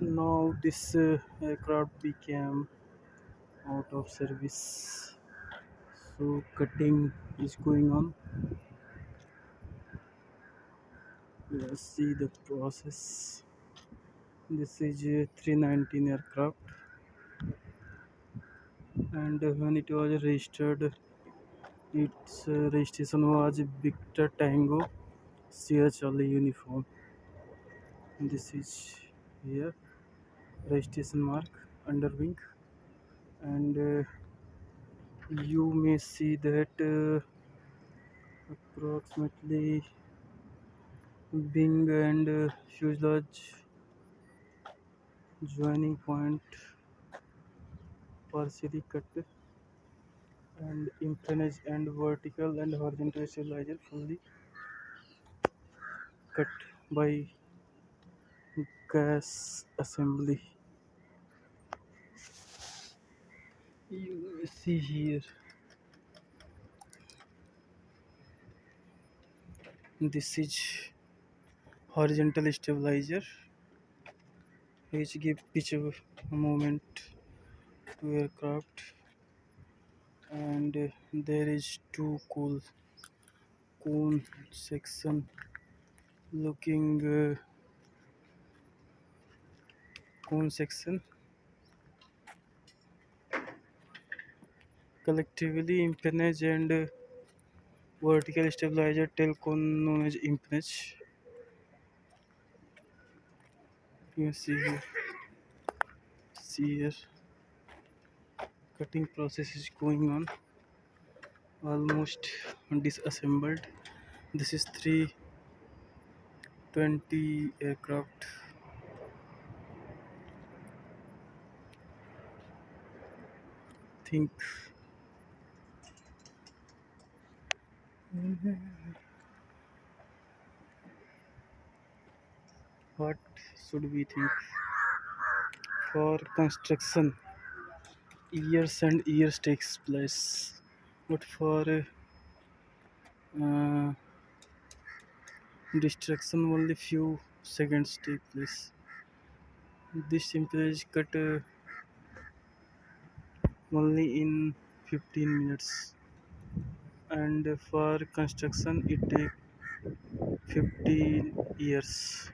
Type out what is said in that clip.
Now this aircraft became out of service, so cutting is going on. Let's see the process. This is a 319 aircraft, and when it was registered, its registration was Victor Tango Sierra Charlie uniform. This is here registration mark under wing, and you may see that approximately wing and fuselage joining point partially cut, and empennage and vertical and horizontal stabilizer fully cut by gas assembly. You see here, this is horizontal stabilizer which give pitch movement to aircraft, and there is two cone section looking cone section collectively empennage and vertical stabilizer tail cone known as empennage. You see here, cutting process is going on, almost disassembled. This is 320 aircraft. Think what should we think for construction? Years and years takes place, but for uh, destruction only few seconds take place. This image cut only in 15 minutes, and for construction it take 15 years.